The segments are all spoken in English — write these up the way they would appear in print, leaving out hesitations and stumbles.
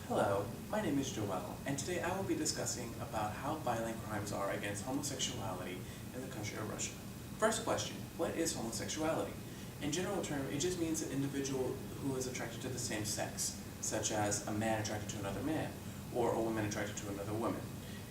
Hello, my name is Joel, and today I will be discussing about how violent crimes are against homosexuality in the country of Russia. First question, what is homosexuality? In general terms, it just means an individual who is attracted to the same sex, such as a man attracted to another man, or a woman attracted to another woman.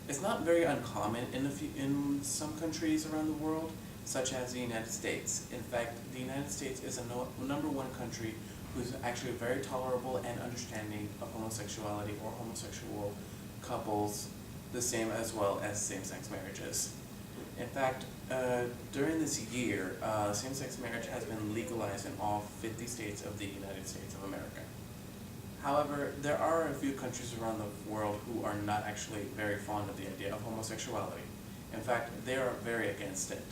It's not very uncommon in some countries around the world, such as the United States. In fact, the United States is a number one country who's actually very tolerable and understanding of homosexuality or homosexual couples, the same as well as same-sex marriages. In fact, during this year, same-sex marriage has been legalized in all 50 states of the United States of America. However, there are a few countries around the world who are not actually very fond of the idea of homosexuality. In fact, they are very against it.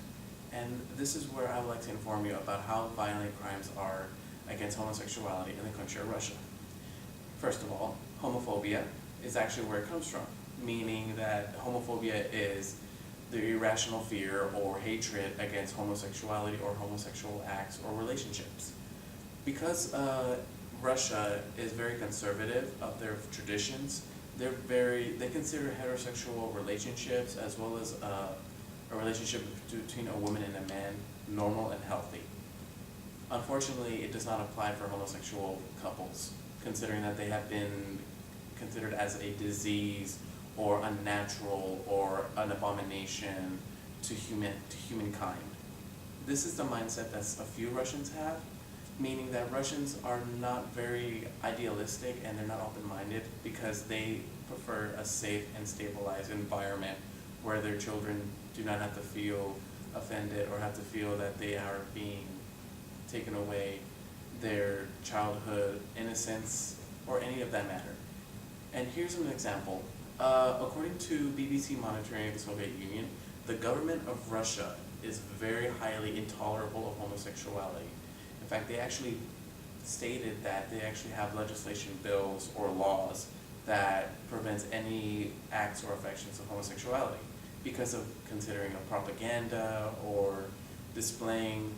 And this is where I would like to inform you about how violent crimes are against homosexuality in the country of Russia. First of all, homophobia is actually where it comes from, meaning that homophobia is the irrational fear or hatred against homosexuality or homosexual acts or relationships. Because Russia is very conservative of their traditions, they consider heterosexual relationships as well as a relationship between a woman and a man normal and healthy. Unfortunately, it does not apply for homosexual couples, considering that they have been considered as a disease or unnatural or an abomination to humankind. This is the mindset that a few Russians have, meaning that Russians are not very idealistic and they're not open-minded because they prefer a safe and stabilized environment where their children do not have to feel offended or have to feel that they are being taken away their childhood innocence or any of that matter. And here's an example. According to BBC monitoring the Soviet Union, the government of Russia is very highly intolerable of homosexuality. In fact, they actually stated that they actually have legislation bills or laws that prevents any acts or affections of homosexuality because of considering a propaganda or displaying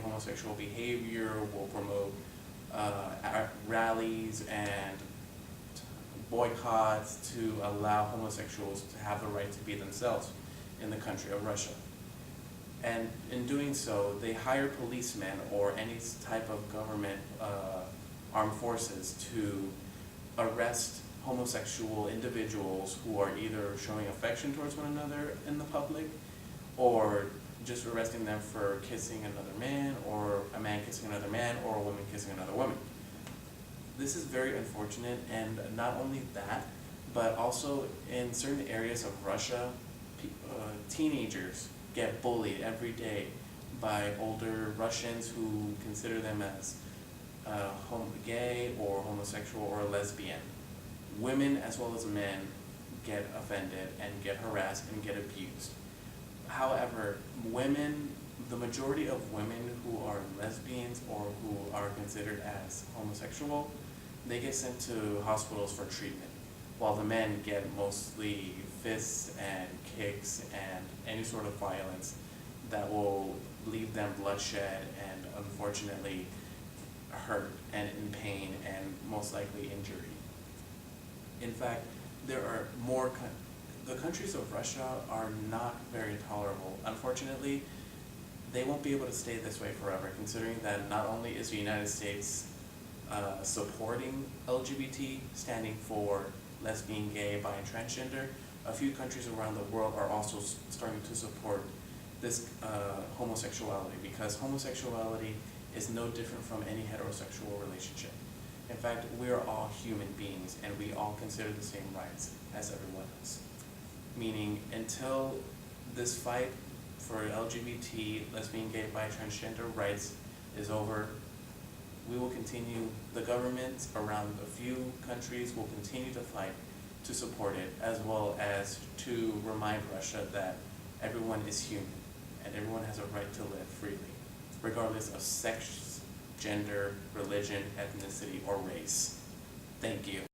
homosexual behavior will promote rallies and boycotts to allow homosexuals to have the right to be themselves in the country of Russia. And in doing so, they hire policemen or any type of government armed forces to arrest homosexual individuals who are either showing affection towards one another in the public or just arresting them for kissing another man, or a man kissing another man, or a woman kissing another woman. This is very unfortunate, and not only that, but also in certain areas of Russia, teenagers get bullied every day by older Russians who consider them as gay or homosexual or lesbian. Women as well as men get offended and get harassed and get abused. However, the majority of women who are lesbians or who are considered as homosexual, they get sent to hospitals for treatment, while the men get mostly fists and kicks and any sort of violence that will leave them bloodshed and unfortunately hurt and in pain and most likely injury. In fact, there are the countries of Russia are not very tolerable. Unfortunately, they won't be able to stay this way forever, considering that not only is the United States supporting LGBT, standing for lesbian, gay, bi, and transgender, a few countries around the world are also starting to support this homosexuality, because homosexuality is no different from any heterosexual relationship. In fact, we are all human beings and we all consider the same rights as everyone else. Meaning, until this fight for LGBT, lesbian, gay, bi, transgender rights is over, we will continue, the governments around a few countries will continue to fight to support it, as well as to remind Russia that everyone is human and everyone has a right to live freely, regardless of sex, gender, religion, ethnicity, or race. Thank you.